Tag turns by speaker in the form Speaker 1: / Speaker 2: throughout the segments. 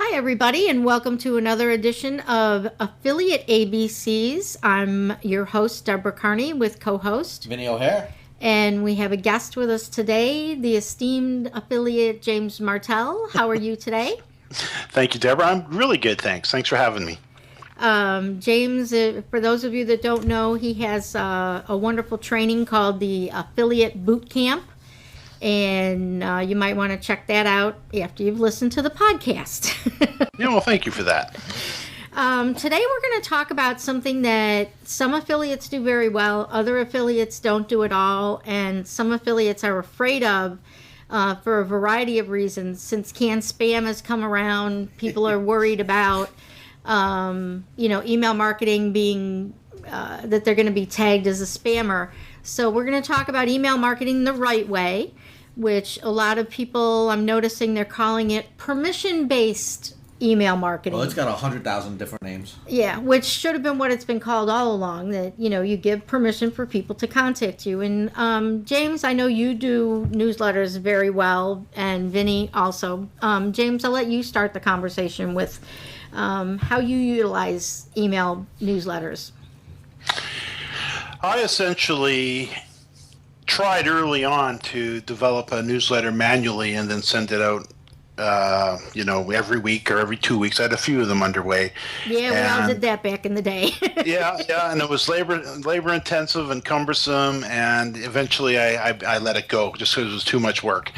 Speaker 1: Hi, everybody, and welcome to another edition of Affiliate ABCs. I'm your host, Deborah Carney, with co-host
Speaker 2: Vinny O'Hare.
Speaker 1: And we have a guest with us today, the esteemed affiliate James Martell. How are you today?
Speaker 3: Thank you, Deborah. I'm really good, thanks. Thanks for having me.
Speaker 1: James, for those of you that don't know, he has a wonderful training called the Affiliate Boot Camp. And you might want to check that out after you've listened to the podcast.
Speaker 3: Yeah, well, thank you for that.
Speaker 1: Today we're going to talk about something that some affiliates do very well, other affiliates don't do at all, and some affiliates are afraid of for a variety of reasons. Since canned spam has come around, people are worried about, email marketing being, that they're going to be tagged as a spammer. So we're going to talk about email marketing the right way, which a lot of people, I'm noticing they're calling it permission-based email marketing.
Speaker 2: Well, it's got 100,000 different names.
Speaker 1: Yeah, which should have been what it's been called all along, that, you give permission for people to contact you. And James, I know you do newsletters very well, and Vinny also. James, I'll let you start the conversation with how you utilize email newsletters.
Speaker 3: I essentially tried early on to develop a newsletter manually and then send it out, every week or every 2 weeks. I had a few of them underway.
Speaker 1: Yeah, we all did that back in the day.
Speaker 3: yeah, and it was labor intensive and cumbersome, and eventually I let it go just because it was too much work.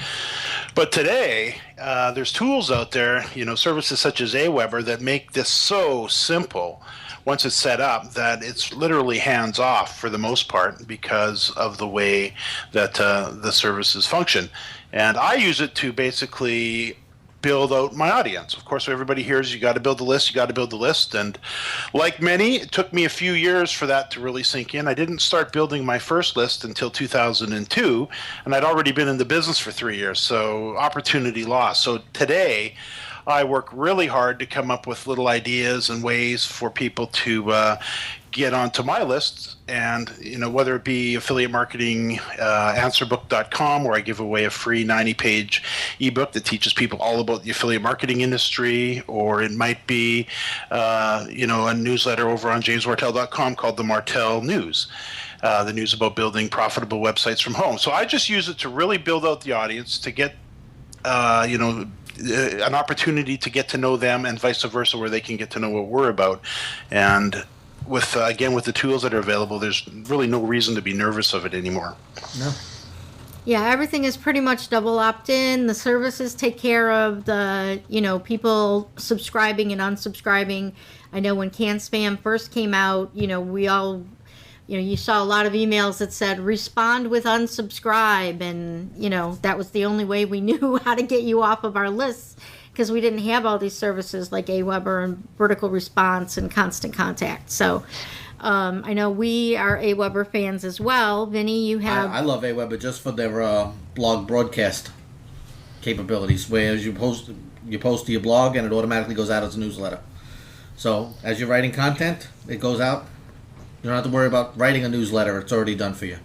Speaker 3: But today, there's tools out there, services such as Aweber that make this so simple once it's set up that it's literally hands off for the most part because of the way that the services function. And I use it to basically build out my audience. Of course, everybody hears you got to build the list, and like many, it took me a few years for that to really sink in. I didn't start building my first list until 2002, and I'd already been in the business for 3 years, so opportunity lost. So today, I work really hard to come up with little ideas and ways for people to get onto my list, and whether it be affiliate marketing, answerbook.com, where I give away a free 90-page ebook that teaches people all about the affiliate marketing industry, or it might be a newsletter over on jamesmartell.com called the Martell News. The news about building profitable websites from home. So I just use it to really build out the audience, to get an opportunity to get to know them, and vice versa, where they can get to know what we're about. And with the tools that are available, there's really no reason to be nervous of it anymore.
Speaker 2: No.
Speaker 1: Yeah, everything is pretty much double opt-in. The services take care of the, people subscribing and unsubscribing. I know when canned spam first came out, we all, you saw a lot of emails that said respond with unsubscribe, and that was the only way we knew how to get you off of our lists, because we didn't have all these services like Aweber and Vertical Response and Constant Contact. So I know we are Aweber fans as well. Vinny, you have...
Speaker 2: I love Aweber just for their blog broadcast capabilities, where you post to your blog and it automatically goes out as a newsletter. So as you're writing content, it goes out. You don't have to worry about writing a newsletter. It's already done for you.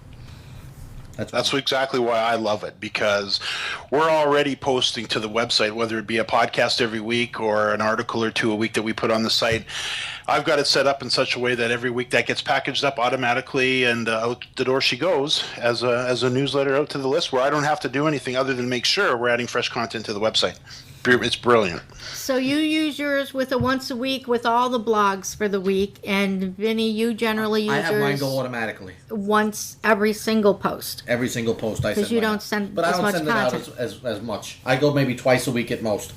Speaker 3: That's exactly why I love it, because we're already posting to the website, whether it be a podcast every week or an article or two a week that we put on the site. I've got it set up in such a way that every week that gets packaged up automatically, and out the door she goes as a newsletter out to the list, where I don't have to do anything other than make sure we're adding fresh content to the website. It's brilliant.
Speaker 1: So you use yours with a once a week with all the blogs for the week, and Vinny, you generally use yours...
Speaker 2: I have mine go automatically.
Speaker 1: Once every single post.
Speaker 2: Every single post I send.
Speaker 1: Because you don't send
Speaker 2: but
Speaker 1: as
Speaker 2: I don't
Speaker 1: much
Speaker 2: send
Speaker 1: content.
Speaker 2: it out as much. I go maybe twice a week at most.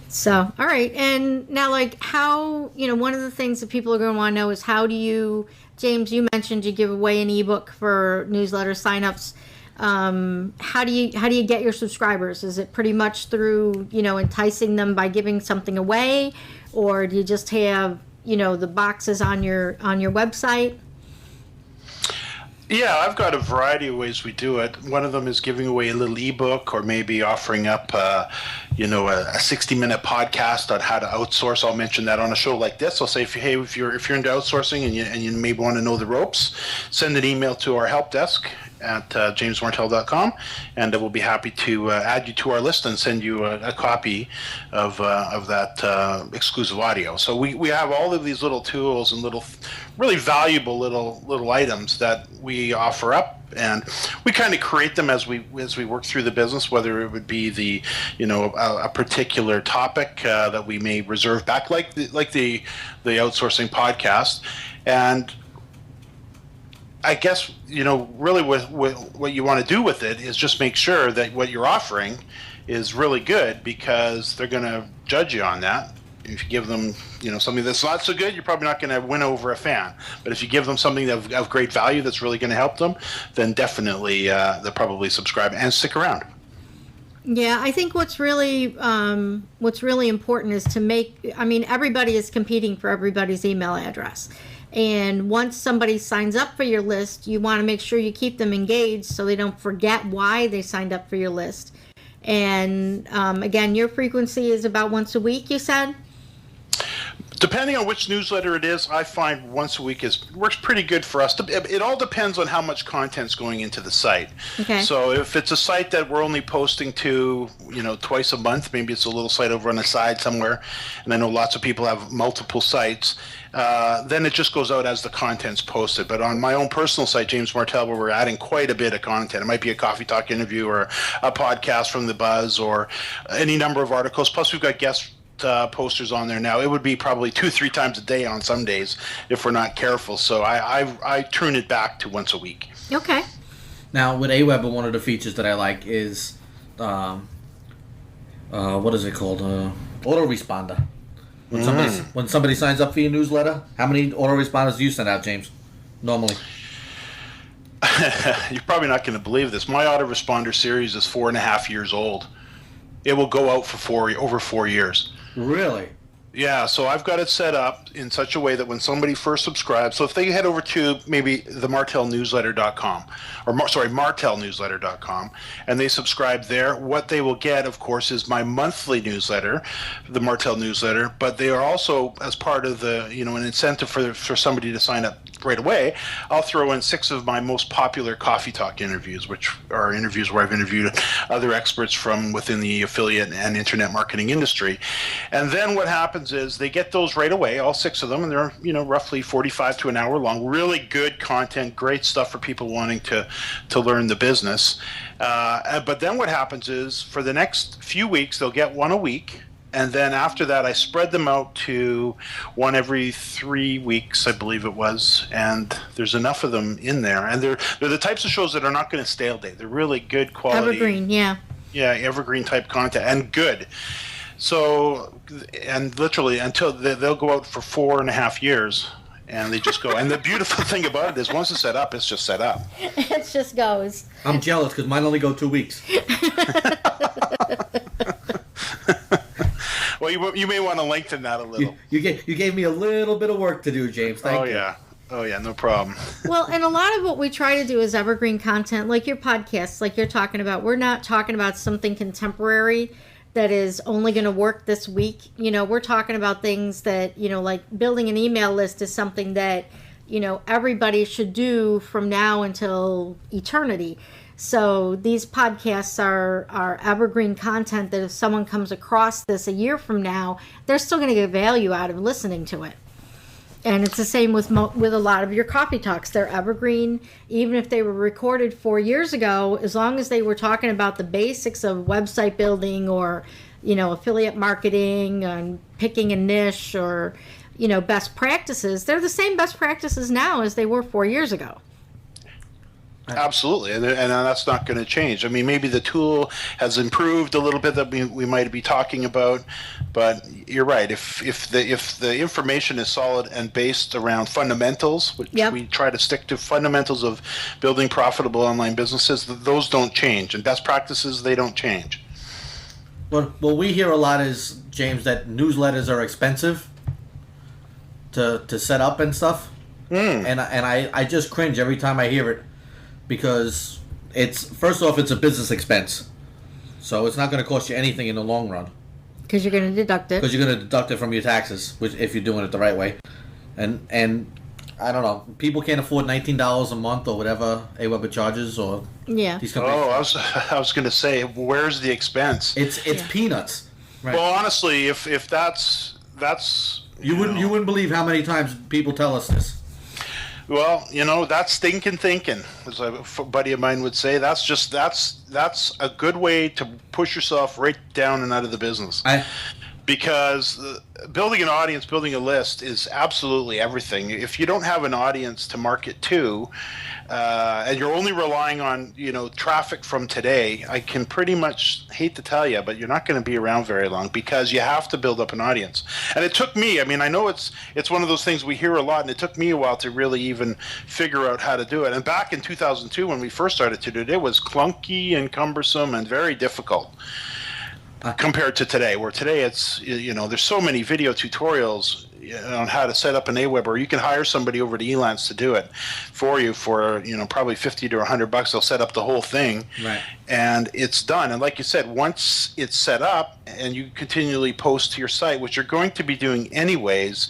Speaker 1: So, all right. And now, how, one of the things that people are going to want to know is how do you... James, you mentioned you give away an ebook for newsletter signups. How do you get your subscribers? Is it pretty much through, enticing them by giving something away, or do you just have, the boxes on your website?
Speaker 3: Yeah, I've got a variety of ways we do it. One of them is giving away a little ebook, or maybe offering up, a 60-minute podcast on how to outsource. I'll mention that on a show like this. I'll say, if you're into outsourcing and you maybe want to know the ropes, send an email to our help desk, at jamesmartell.com, and we'll be happy to add you to our list and send you a copy of that exclusive audio. So we have all of these little tools and little, really valuable little items that we offer up, and we kind of create them as we work through the business, whether it would be a particular topic that we may reserve back, like the outsourcing podcast. And I guess, really what you want to do with it is just make sure that what you're offering is really good, because they're going to judge you on that. If you give them, something that's not so good, you're probably not going to win over a fan. But if you give them something of great value that's really going to help them, then definitely they'll probably subscribe and stick around.
Speaker 1: Yeah, I think what's really important is to everybody is competing for everybody's email address. And once somebody signs up for your list, you want to make sure you keep them engaged so they don't forget why they signed up for your list. And again, your frequency is about once a week, you said?
Speaker 3: Depending on which newsletter it is, I find once a week works pretty good for us. It all depends on how much content's going into the site.
Speaker 1: Okay.
Speaker 3: So if it's a site that we're only posting to, twice a month, maybe it's a little site over on the side somewhere, and I know lots of people have multiple sites, then it just goes out as the content's posted. But on my own personal site, James Martell, where we're adding quite a bit of content, it might be a Coffee Talk interview or a podcast from The Buzz or any number of articles. Plus, we've got guest posters on there now. It would be probably 2-3 times a day on some days if we're not careful. So I turn it back to once a week.
Speaker 1: Okay.
Speaker 2: Now, with Aweber, one of the features that I like is, what is it called? Autoresponder. When somebody signs up for your newsletter, how many autoresponders do you send out, James, normally?
Speaker 3: You're probably not going to believe this. My autoresponder series is 4.5 years old. It will go out for over 4 years.
Speaker 2: Really?
Speaker 3: Yeah, so I've got it set up in such a way that when somebody first subscribes, so if they head over to maybe the martellnewsletter.com, martellnewsletter.com, and they subscribe there, what they will get, of course, is my monthly newsletter, the Martell newsletter, but they are also, as part of the, an incentive for somebody to sign up right away, I'll throw in 6 of my most popular Coffee Talk interviews, which are interviews where I've interviewed other experts from within the affiliate and internet marketing industry. And then what happens is they get those right away, all 6 of them, and they're roughly 45 to an hour long. Really good content, great stuff for people wanting to learn the business. But then what happens is for the next few weeks they'll get one a week, and then after that I spread them out to one every 3 weeks, I believe it was, and there's enough of them in there, and they're the types of shows that are not going to stale date. They're really good quality,
Speaker 1: evergreen, yeah,
Speaker 3: evergreen type content, and good. So, and literally until they'll go out for 4.5 years, and they just go. And the beautiful thing about it is once it's set up, it's just set up.
Speaker 1: It just goes.
Speaker 2: I'm jealous because mine only go 2 weeks.
Speaker 3: Well, you may want to lengthen that a little.
Speaker 2: You gave me a little bit of work to do, James. Thank you.
Speaker 3: Oh yeah, no problem.
Speaker 1: Well, and a lot of what we try to do is evergreen content, like your podcasts, like you're talking about. We're not talking about something contemporary that is only going to work this week. We're talking about things that, like building an email list is something that, everybody should do from now until eternity. So these podcasts are evergreen content that if someone comes across this a year from now, they're still going to get value out of listening to it. And it's the same with a lot of your Coffee Talks. They're evergreen, even if they were recorded 4 years ago, as long as they were talking about the basics of website building or, affiliate marketing and picking a niche or, best practices. They're the same best practices now as they were 4 years ago.
Speaker 3: Absolutely, and that's not going to change. I mean, maybe the tool has improved a little bit that we might be talking about, but you're right. If the information is solid and based around fundamentals, which we try to stick to fundamentals of building profitable online businesses, those don't change, and best practices, they don't change.
Speaker 2: What we hear a lot is, James, that newsletters are expensive to set up and stuff, and I just cringe every time I hear it. Because first off, it's a business expense. So it's not going to cost you anything in the long run.
Speaker 1: Because you're going to deduct it.
Speaker 2: Because you're going to deduct it from your taxes, which if you're doing it the right way. And I don't know. People can't afford $19 a month or whatever AWeber charges, or
Speaker 1: Yeah.
Speaker 2: these companies.
Speaker 3: Oh, I was going to say, where's the expense?
Speaker 2: It's peanuts. Right.
Speaker 3: Well, honestly, if that's
Speaker 2: you wouldn't believe how many times people tell us this.
Speaker 3: well, that's stinking thinking, as a buddy of mine would say. That's a good way to push yourself right down and out of the business. Because building an audience, building a list is absolutely everything. If you don't have an audience to market to, and you're only relying on traffic from today, I can pretty much, hate to tell you, but you're not going to be around very long, because you have to build up an audience. And it took me, I know it's one of those things we hear a lot, and it took me a while to really even figure out how to do it. And back in 2002, when we first started to do it, it was clunky and cumbersome and very difficult. Compared to today, where today it's, there's so many video tutorials on how to set up an AWeber, or you can hire somebody over to Elance to do it for you for, probably $50 to $100. They'll set up the whole thing,
Speaker 2: right,
Speaker 3: and it's done. And like you said, once it's set up and you continually post to your site, which you're going to be doing anyways,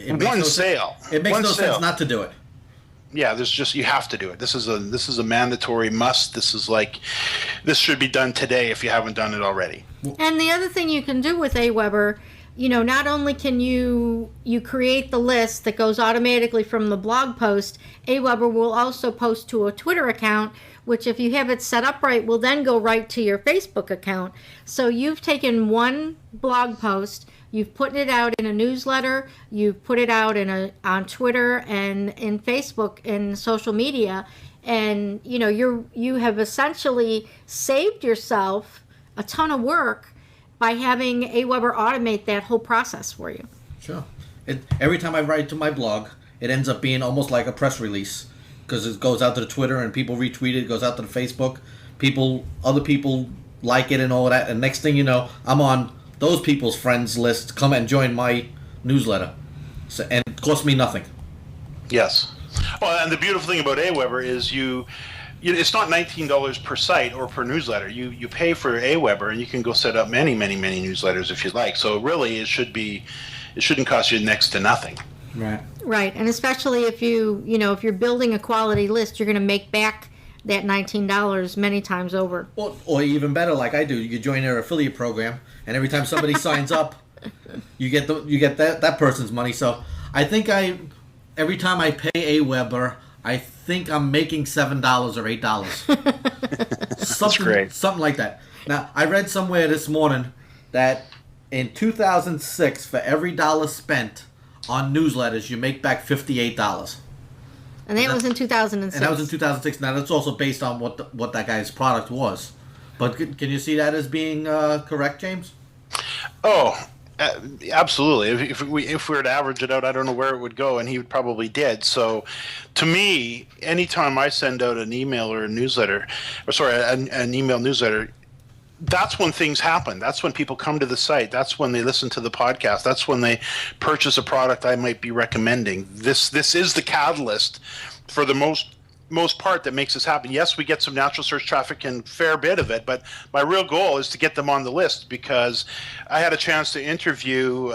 Speaker 3: one sale.
Speaker 2: It makes no sense not to do it.
Speaker 3: Yeah, you have to do it. This is a mandatory must. This should be done today if you haven't done it already.
Speaker 1: And the other thing you can do with AWeber, not only can you create the list that goes automatically from the blog post, AWeber will also post to a Twitter account, which if you have it set up right, will then go right to your Facebook account. So you've taken one blog post, you've put it out in a newsletter, you've put it out on Twitter and in Facebook and social media, and you have essentially saved yourself a ton of work by having AWeber automate that whole process for you.
Speaker 2: Sure. Every time I write to my blog, it ends up being almost like a press release, because it goes out to the Twitter and people retweet it. It goes out to the Facebook. Other people like it and all that. And next thing you know, I'm on those people's friends list. Come and join my newsletter. And it costs me nothing.
Speaker 3: Yes. Well, and the beautiful thing about AWeber is it's not $19 per site or per newsletter. You pay for AWeber, and you can go set up many, many, many newsletters if you'd like. So really, it shouldn't cost you next to nothing.
Speaker 2: Right.
Speaker 1: Right, and especially if if you're building a quality list, you're going to make back that $19 many times over.
Speaker 2: Or even better, like I do, you join their affiliate program, and every time somebody signs up, you get that person's money. So I think every time I pay AWeber, I think I'm making $7 or $8.
Speaker 3: That's great.
Speaker 2: Something like that. Now, I read somewhere this morning that in 2006, for every dollar spent on newsletters, you make back $58.
Speaker 1: And that was in 2006.
Speaker 2: And that was in 2006. Now, that's also based on what that guy's product was. But can you see that as being correct, James?
Speaker 3: Oh, absolutely. If we were to average it out, I don't know where it would go, and he probably did. So, to me, anytime I send out an email or a newsletter, an email newsletter, that's when things happen. That's when people come to the site. That's when they listen to the podcast. That's when they purchase a product I might be recommending. This is the catalyst for the most part that makes this happen. Yes, we get some natural search traffic and fair bit of it, but my real goal is to get them on the list, because I had a chance to interview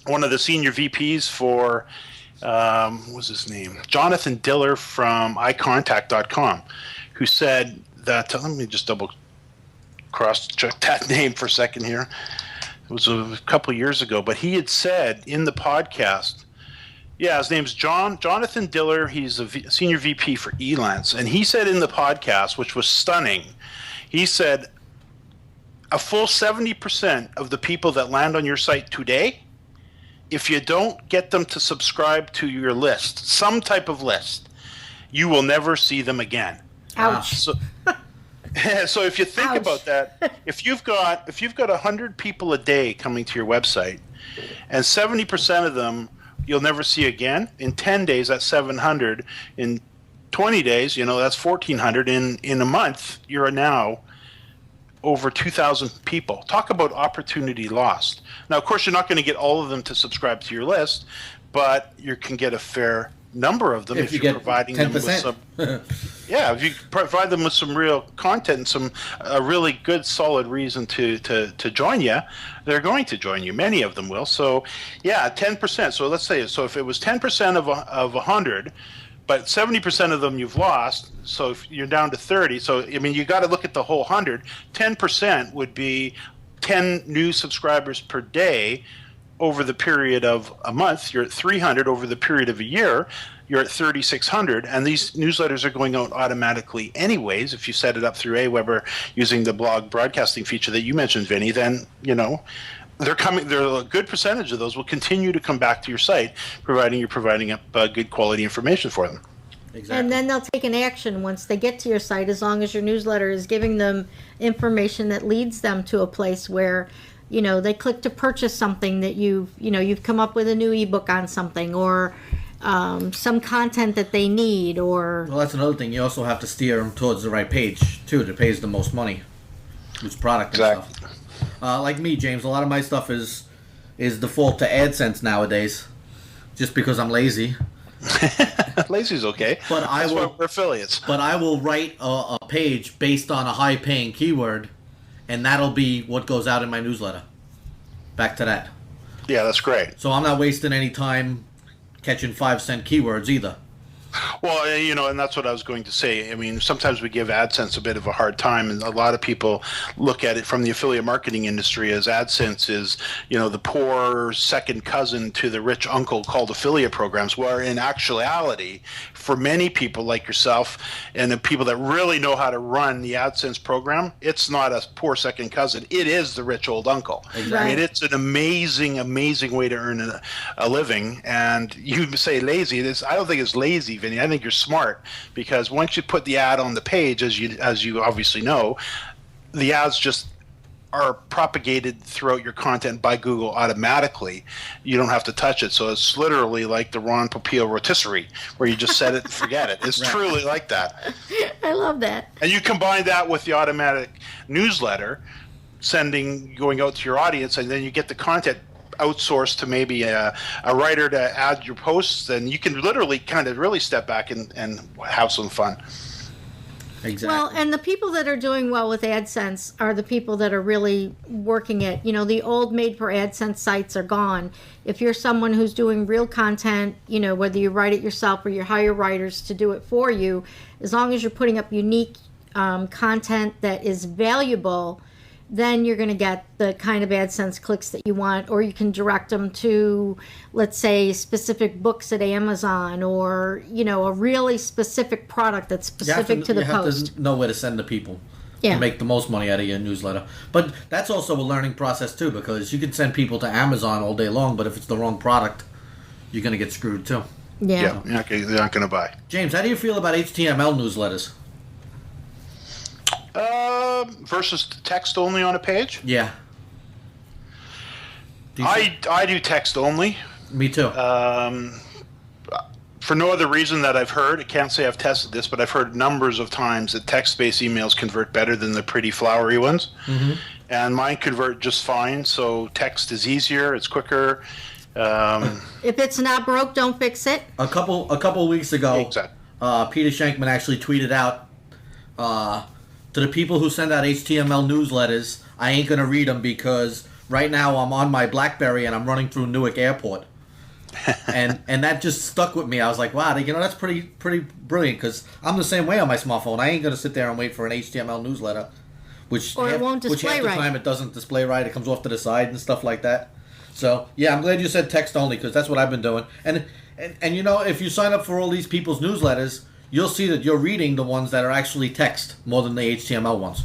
Speaker 3: one of the senior VPs for what was his name? Jonathan Diller from iContact.com, who said that, let me just double cross-check that name for a second here. It was a couple of years ago, but he had said in the podcast, his name's Jonathan Diller. He's a senior VP for Elance, and he said in the podcast, which was stunning, he said a full 70% of the people that land on your site today, if you don't get them to subscribe to your list, some type of list, you will never see them again.
Speaker 1: Ouch.
Speaker 3: So if you think about that, if you've got 100 people a day coming to your website, and 70% of them you'll never see again, in 10 days that's 700. In 20 days, that's 1,400. In a month, you're now over 2,000 people. Talk about opportunity lost. Now, of course, you're not going to get all of them to subscribe to your list, but you can get a fair number of them
Speaker 2: If you
Speaker 3: you're
Speaker 2: get
Speaker 3: providing them with
Speaker 2: 10%.
Speaker 3: some. Yeah, if you provide them with some real content and some a really good, solid reason to join you, they're going to join you. Many of them will. So, yeah, 10%. So let's say if it was 10% of 100, but 70% of them you've lost. So if you're down to 30. So I mean, you got to look at the whole 100. 10% would be 10 new subscribers per day. Over the period of a month, you're at 300. Over the period of a year, you're at 3,600. And these newsletters are going out automatically anyways. If you set it up through Aweber using the blog broadcasting feature that you mentioned, Vinny, then, they're coming. A good percentage of those will continue to come back to your site, providing you're providing up good quality information for them.
Speaker 2: Exactly.
Speaker 1: And then they'll take an action once they get to your site, as long as your newsletter is giving them information that leads them to a place where, they click to purchase something that you've come up with a new ebook on something, or some content that they need, or.
Speaker 2: Well, that's another thing. You also have to steer them towards the right page too, that pays the most money, whose product and
Speaker 3: Exactly.
Speaker 2: stuff. Like me, James, a lot of my stuff is default to AdSense nowadays, just because I'm lazy.
Speaker 3: Lazy's okay.
Speaker 2: But
Speaker 3: That's why we're affiliates.
Speaker 2: But I will write a page based on a high-paying keyword, and that'll be what goes out in my newsletter. Back to that.
Speaker 3: Yeah, that's great.
Speaker 2: So I'm not wasting any time catching 5-cent keywords either.
Speaker 3: Well, and that's what I was going to say. I mean, sometimes we give AdSense a bit of a hard time, and a lot of people look at it from the affiliate marketing industry as AdSense is, the poor second cousin to the rich uncle called affiliate programs, where in actuality, for many people like yourself and the people that really know how to run the AdSense program, it's not a poor second cousin. It is the rich old uncle.
Speaker 2: Exactly.
Speaker 3: I mean, it's an amazing, amazing way to earn a living. And you say lazy. I don't think it's lazy, Vinny. I think you're smart, because once you put the ad on the page, as you obviously know, the ads just are propagated throughout your content by Google automatically. You don't have to touch it. So it's literally like the Ron Popeil rotisserie, where you just set it and forget it. It's truly like that.
Speaker 1: I love that.
Speaker 3: And you combine that with the automatic newsletter going out to your audience, and then you get the content outsourced to maybe a writer to add your posts, and you can literally kind of really step back and have some fun.
Speaker 2: Exactly.
Speaker 1: Well, and the people that are doing well with AdSense are the people that are really working it. The old made-for-AdSense sites are gone. If you're someone who's doing real content, whether you write it yourself or you hire writers to do it for you, as long as you're putting up unique content that is valuable, then you're going to get the kind of AdSense clicks that you want, or you can direct them to, let's say, specific books at Amazon, or, a really specific product that's specific to the post.
Speaker 2: You have to know where to send the people
Speaker 1: Yeah.
Speaker 2: to make the most money out of your newsletter. But that's also a learning process too, because you can send people to Amazon all day long, but if it's the wrong product, you're going to get screwed too.
Speaker 1: Yeah.
Speaker 3: They're not going to buy.
Speaker 2: James, how do you feel about HTML newsletters?
Speaker 3: Versus text only on a page.
Speaker 2: Yeah.
Speaker 3: I do text only.
Speaker 2: Me too.
Speaker 3: For no other reason that I've heard. I can't say I've tested this, but I've heard numbers of times that text-based emails convert better than the pretty flowery ones. Mm-hmm. And mine convert just fine. So text is easier. It's quicker.
Speaker 1: If it's not broke, don't fix it.
Speaker 2: A couple of weeks ago,
Speaker 3: Exactly.
Speaker 2: Peter Shankman actually tweeted out, to the people who send out HTML newsletters, I ain't going to read them because right now I'm on my BlackBerry and I'm running through Newark Airport. and that just stuck with me. I was like, wow, that's pretty brilliant, because I'm the same way on my smartphone. I ain't going to sit there and wait for an HTML newsletter,
Speaker 1: Or it won't display
Speaker 2: half
Speaker 1: right.
Speaker 2: the time it doesn't display right. It comes off to the side and stuff like that. So, yeah, I'm glad you said text only, because that's what I've been doing. And if you sign up for all these people's newsletters, you'll see that you're reading the ones that are actually text more than the HTML ones.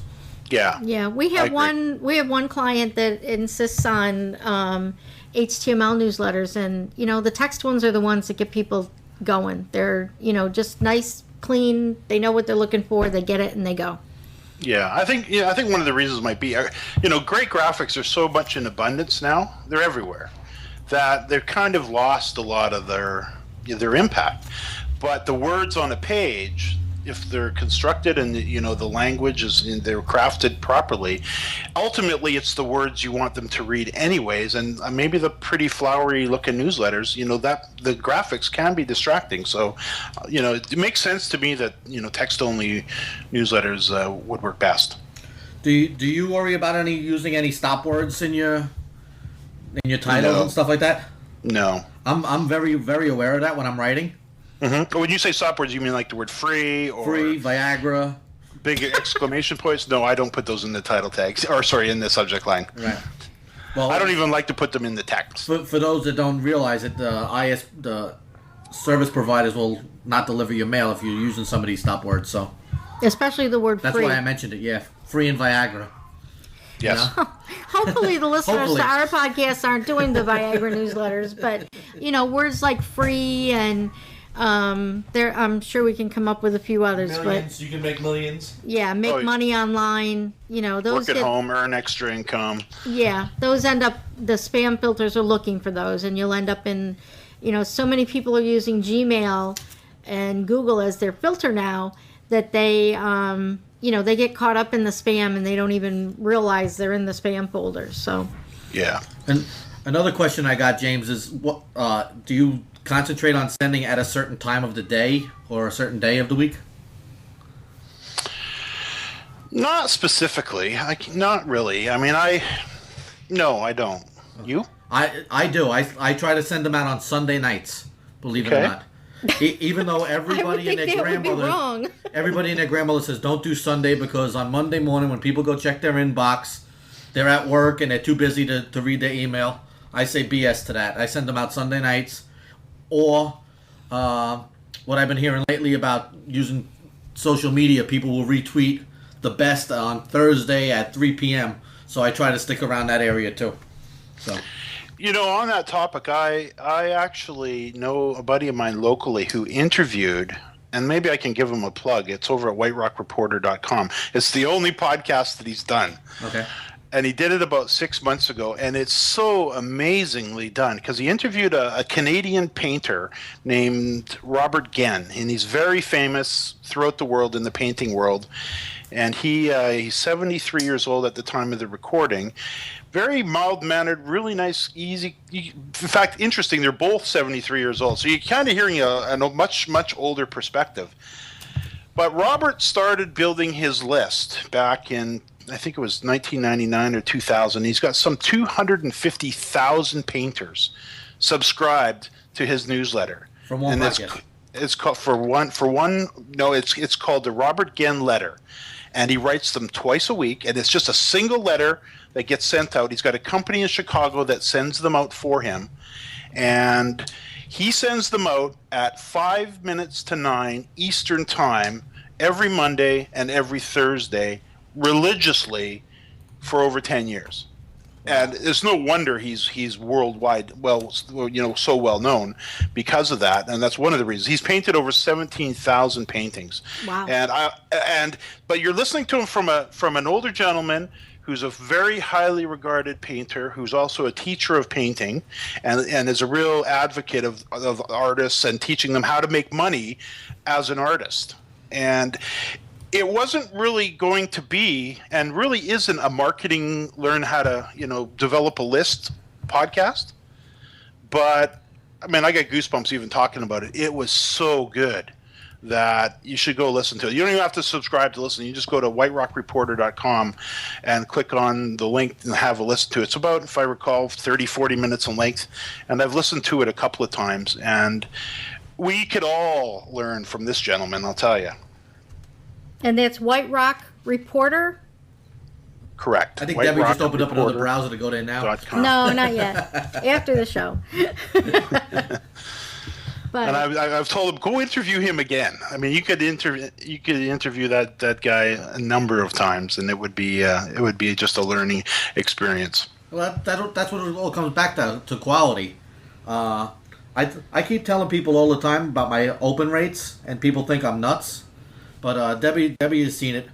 Speaker 3: Yeah.
Speaker 1: Yeah, we have one client that insists on HTML newsletters, and the text ones are the ones that get people going. They're just nice, clean. They know what they're looking for. They get it and they go.
Speaker 3: Yeah, I think one of the reasons might be, great graphics are so much in abundance now. They're everywhere, that they've kind of lost a lot of their impact. But the words on a page they're constructed and the language they're crafted properly, ultimately it's the words you want them to read anyways. And maybe the pretty flowery looking newsletters, that the graphics can be distracting. So, it makes sense to me that text only newsletters would work best.
Speaker 2: Do you worry about using any stop words in your titles and stuff like that?
Speaker 3: No.
Speaker 2: I'm very, very aware of that when I'm writing.
Speaker 3: Mm-hmm. When you say stop words, you mean like the word free or
Speaker 2: free, Viagra,
Speaker 3: big exclamation points? No, I don't put those in the title tags, or sorry, in the subject line.
Speaker 2: Right. Well,
Speaker 3: I don't even like to put them in the text.
Speaker 2: For those that don't realize it, the service providers will not deliver your mail if you're using some of these stop words. So
Speaker 1: especially the word
Speaker 2: that's
Speaker 1: free.
Speaker 2: why I mentioned it. Yeah, free and Viagra.
Speaker 3: Yes.
Speaker 2: You know?
Speaker 1: Hopefully the listeners
Speaker 2: Hopefully.
Speaker 1: to our podcast aren't doing the Viagra newsletters, but words like free and I'm sure we can come up with a few others.
Speaker 2: Millions, you can make millions.
Speaker 1: Yeah, make money online. Those
Speaker 3: work at home, earn extra income.
Speaker 1: Yeah, those end up, the spam filters are looking for those, and you'll end up in, so many people are using Gmail and Google as their filter now that they, they get caught up in the spam and they don't even realize they're in the spam folder. So.
Speaker 3: Yeah.
Speaker 2: And another question I got, James, is what do you concentrate on sending at a certain time of the day or a certain day of the week?
Speaker 3: Not specifically. Not really. I mean, no, I don't. You?
Speaker 2: I do. I try to send them out on Sunday nights. Believe it or not. Even though everybody and their grandmother says don't do Sunday because on Monday morning when people go check their inbox, they're at work and they're too busy to read their email. I say BS to that. I send them out Sunday nights. Or what I've been hearing lately about using social media, people will retweet the best on Thursday at 3 p.m. So I try to stick around that area too. So.
Speaker 3: On that topic, I actually know a buddy of mine locally who interviewed, and maybe I can give him a plug. It's over at whiterockreporter.com. It's the only podcast that he's done. Okay. And he did it about 6 months ago, and it's so amazingly done because he interviewed a Canadian painter named Robert Genn, and he's very famous throughout the world in the painting world. And he's 73 years old at the time of the recording. Very mild-mannered, really nice, easy. In fact, interesting, they're both 73 years old. So you're kind of hearing a much, much older perspective. But Robert started building his list back in, I think it was 1999 or 2000. He's got some 250,000 painters subscribed to his newsletter.
Speaker 2: From one podcast.
Speaker 3: It's called it's called the Robert Genn Letter. And he writes them twice a week, and it's just a single letter that gets sent out. He's got a company in Chicago that sends them out for him, and he sends them out at 5 minutes to 9 Eastern Time every Monday and every Thursday religiously for over 10 years. And it's no wonder he's worldwide, so well known because of that, and that's one of the reasons. He's painted over 17,000 paintings.
Speaker 1: Wow!
Speaker 3: But you're listening to him from an older gentleman who's a very highly regarded painter, who's also a teacher of painting, and is a real advocate of artists and teaching them how to make money as an artist. And it wasn't really going to be, and really isn't, a marketing, learn how to, develop a list podcast. But, I mean, I get goosebumps even talking about it. It was so good that you should go listen to it. You don't even have to subscribe to listen. You just go to whiterockreporter.com and click on the link and have a listen to it. It's about, if I recall, 30, 40 minutes in length. And I've listened to it a couple of times. And we could all learn from this gentleman, I'll tell you.
Speaker 1: And that's White Rock Reporter?
Speaker 3: Correct.
Speaker 2: I think Debbie just opened up another browser to go there now.
Speaker 1: No, not yet. After the show.
Speaker 3: But, and I've told him, go interview him again. I mean, you could interview that guy a number of times, and it would be just a learning experience.
Speaker 2: Well, that's what it all comes back to quality. I keep telling people all the time about my open rates, and people think I'm nuts. But Debbie has seen it.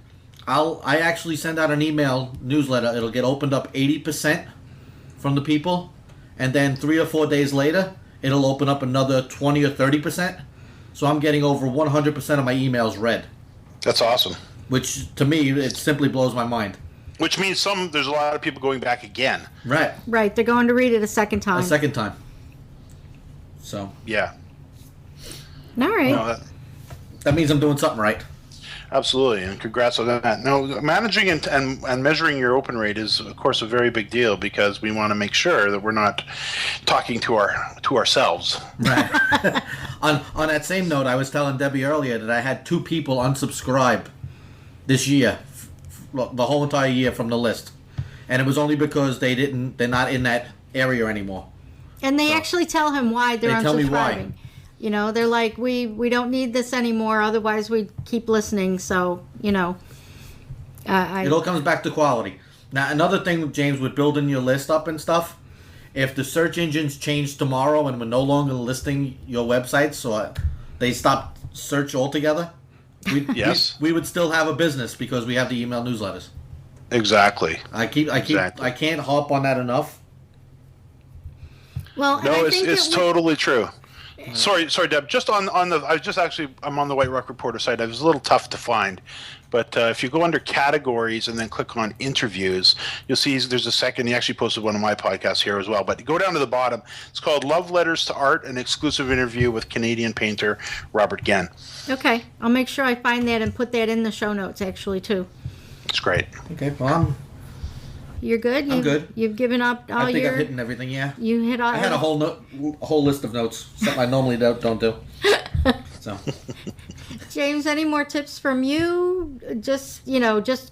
Speaker 2: I actually send out an email newsletter. It'll get opened up 80% from the people, and then 3 or 4 days later, it'll open up another 20 or 30%. So I'm getting over 100% of my emails read.
Speaker 3: That's awesome.
Speaker 2: which to me it simply blows my mind.
Speaker 3: Which means there's a lot of people going back again.
Speaker 2: Right,
Speaker 1: Right. They're going to read it a second time.
Speaker 2: a second time. So
Speaker 3: Yeah.
Speaker 1: All right.
Speaker 3: No,
Speaker 2: that means I'm doing something right.
Speaker 3: absolutely, and congrats on that. Now, managing and measuring your open rate is, of course, a very big deal because we want to make sure that we're not talking to ourselves.
Speaker 2: Right. on that same note, I was telling Debbie earlier that I had 2 people unsubscribe this year, the whole entire year from the list, and it was only because they're not in that area anymore.
Speaker 1: And they actually tell him why they're
Speaker 2: They tell me why.
Speaker 1: unsubscribing. You know, they're like, we don't need this anymore, otherwise we'd keep listening. So, you know,
Speaker 2: It all comes back to quality. Now, another thing, James, with building your list up and stuff, if the search engines change tomorrow and we're no longer listing your websites, or they stop search altogether,
Speaker 3: Yes.
Speaker 2: we would still have a business because we have the email newsletters.
Speaker 3: Exactly.
Speaker 2: I
Speaker 3: Exactly.
Speaker 2: can't harp on that enough.
Speaker 1: well, and
Speaker 3: No,
Speaker 1: I
Speaker 3: it's
Speaker 1: think
Speaker 3: it's
Speaker 1: that we-
Speaker 3: totally true. Sorry, Deb. Just on the, I'm on the White Rock Reporter site. It was a little tough to find, but if you go under categories and then click on interviews, you'll see there's a second. He actually posted one of my podcasts here as well. But go down to the bottom. It's called "Love Letters to Art: An Exclusive Interview with Canadian painter Robert Genn."
Speaker 1: Okay, I'll make sure I find that and put that in the show notes actually too.
Speaker 3: It's great.
Speaker 2: Okay, well,
Speaker 1: You're good.
Speaker 2: I'm good.
Speaker 1: You've given up all
Speaker 2: I think
Speaker 1: your.
Speaker 2: I've hit everything. Yeah,
Speaker 1: You hit all.
Speaker 2: I had a whole list of notes, something I normally don't do. So
Speaker 1: James, any more tips from you? Just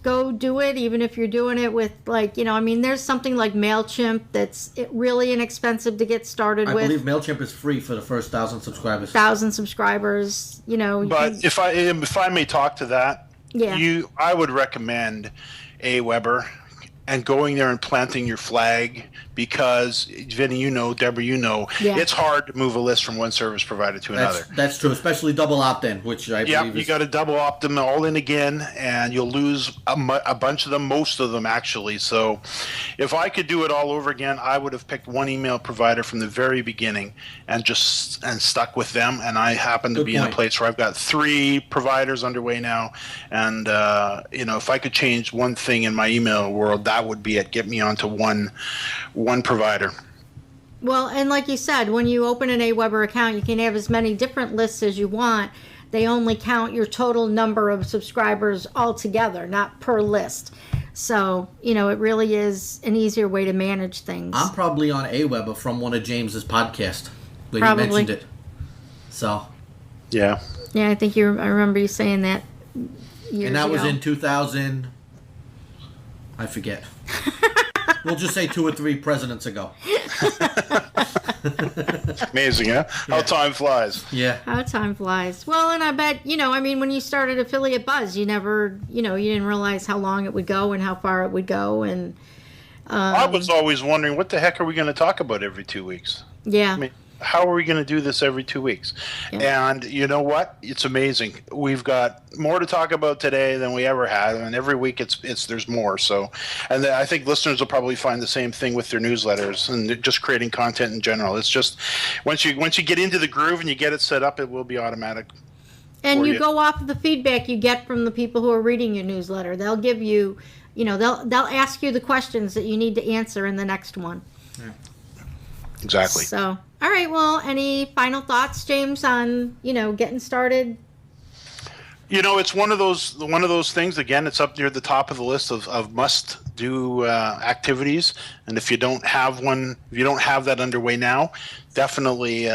Speaker 1: go do it, even if you're doing it with I mean, there's something like MailChimp that's really inexpensive to get started
Speaker 2: I
Speaker 1: with.
Speaker 2: believe MailChimp is free for the first 1,000 subscribers.
Speaker 1: 1,000 subscribers. You know.
Speaker 3: But if I may talk to that,
Speaker 1: Yeah.
Speaker 3: I would recommend Aweber and going there and planting your flag because Vinny, Deborah,
Speaker 1: Yeah.
Speaker 3: it's hard to move a list from one service provider to another.
Speaker 2: That's true, especially double opt-in, which I
Speaker 3: Yeah,
Speaker 2: believe
Speaker 3: you
Speaker 2: is...
Speaker 3: got to double opt them all in again, and you'll lose a bunch of them, most of them actually. So, if I could do it all over again, I would have picked one email provider from the very beginning and stuck with them. And I happen to
Speaker 2: Good
Speaker 3: be in a
Speaker 2: point.
Speaker 3: place where I've got 3 providers underway now, and if I could change one thing in my email world, that would be it. Get me onto one provider.
Speaker 1: Well, and like you said, when you open an Aweber account, you can have as many different lists as you want. They only count your total number of subscribers altogether, not per list. So, it really is an easier way to manage things.
Speaker 2: I'm probably on Aweber from one of James's podcasts where
Speaker 1: Probably.
Speaker 2: he mentioned it. So,
Speaker 3: Yeah.
Speaker 1: Yeah, I think I remember you saying that years
Speaker 2: and that was
Speaker 1: ago.
Speaker 2: in 2000. I forget. We'll just say 2 or 3 presidents ago.
Speaker 3: Amazing, huh? How time flies.
Speaker 2: Yeah.
Speaker 1: How time flies. Well, and I bet, I mean, when you started Affiliate Buzz, you never, you didn't realize how long it would go and how far it would go. And
Speaker 3: I was always wondering, what the heck are we going to talk about every 2 weeks?
Speaker 1: yeah.
Speaker 3: I mean, how are we going to do this every 2 weeks?
Speaker 1: Yeah.
Speaker 3: And you know what? It's amazing. We've got more to talk about today than we ever had, and every week there's more. So, and I think listeners will probably find the same thing with their newsletters and just creating content in general. It's just once you get into the groove and you get it set up, it will be automatic.
Speaker 1: And
Speaker 3: for
Speaker 1: you
Speaker 3: you.
Speaker 1: go off of the feedback you get from the people who are reading your newsletter. They'll give you, they'll ask you the questions that you need to answer in the next one.
Speaker 3: Exactly.
Speaker 1: So, all right. Well, any final thoughts, James, on getting started?
Speaker 3: It's one of those things. Again, it's up near the top of the list of must-do activities. And if you don't have that underway now, definitely,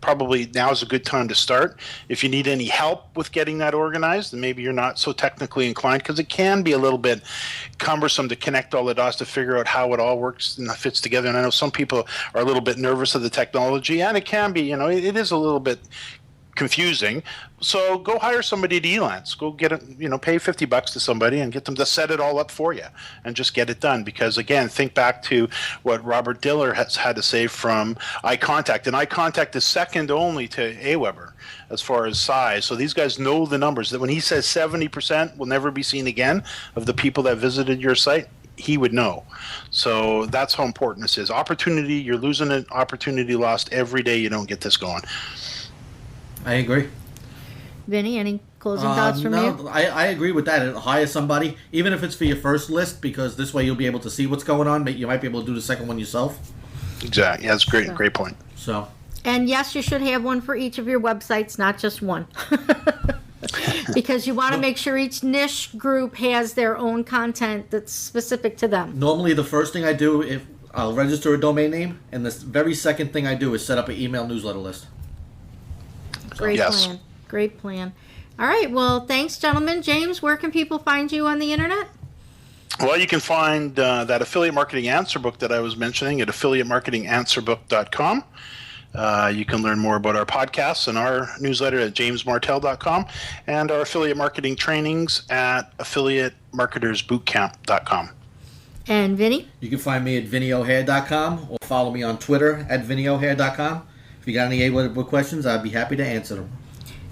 Speaker 3: probably now is a good time to start. If you need any help with getting that organized, and maybe you're not so technically inclined, because it can be a little bit cumbersome to connect all the dots to figure out how it all works and fits together. And I know some people are a little bit nervous of the technology, and it can be, it is a little bit confusing. So go hire somebody at Elance. Go get it, pay $50 to somebody and get them to set it all up for you and just get it done. Because again, think back to what Robert Diller has had to say from iContact. And iContact is second only to Aweber as far as size. So these guys know the numbers. That when he says 70% will never be seen again of the people that visited your site, he would know. So that's how important this is. Opportunity, you're losing an opportunity lost every day you don't get this going.
Speaker 2: I agree.
Speaker 1: Vinny, any Closing thoughts from you?
Speaker 2: No, I agree with that. Hire somebody, even if it's for your first list, because this way you'll be able to see what's going on. But you might be able to do the second one yourself.
Speaker 3: Exactly. Yeah, that's great. Great point.
Speaker 2: So.
Speaker 1: And yes, you should have one for each of your websites, not just one. Because you want to make sure each niche group has their own content that's specific to them.
Speaker 2: Normally, the first thing I do, if I'll register a domain name, and the very second thing I do is set up an email newsletter list.
Speaker 1: Great
Speaker 3: Yes.
Speaker 1: plan. Great plan. All right. Well, thanks, gentlemen. James, where can people find you on the internet?
Speaker 3: Well, you can find that affiliate marketing answer book that I was mentioning at affiliatemarketinganswerbook.com. You can learn more about our podcasts and our newsletter at jamesmartell.com, and our affiliate marketing trainings at affiliatemarketersbootcamp.com.
Speaker 1: And Vinny?
Speaker 2: You can find me at vinnyohair.com or follow me on Twitter at vinnyohair.com. If you got any AWeber questions, I'd be happy to answer them.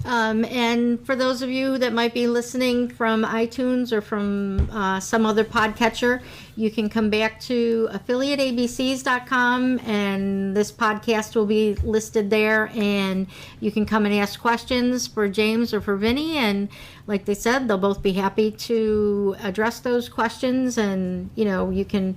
Speaker 1: And for those of you that might be listening from iTunes or from some other podcatcher, you can come back to affiliateabcs.com, and this podcast will be listed there, and you can come and ask questions for James or for Vinny, and like they said, they'll both be happy to address those questions, and you can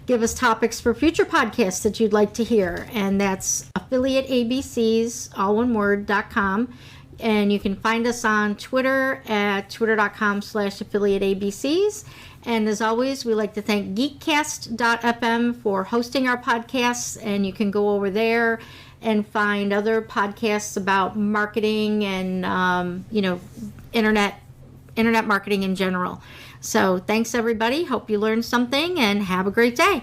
Speaker 1: give us topics for future podcasts that you'd like to hear, and that's affiliateabcs, all one word, .com. And you can find us on Twitter at twitter.com/affiliateabcs. And as always, we like to thank geekcast.fm for hosting our podcasts. And you can go over there and find other podcasts about marketing and, internet marketing in general. So thanks, everybody. Hope you learned something, and have a great day.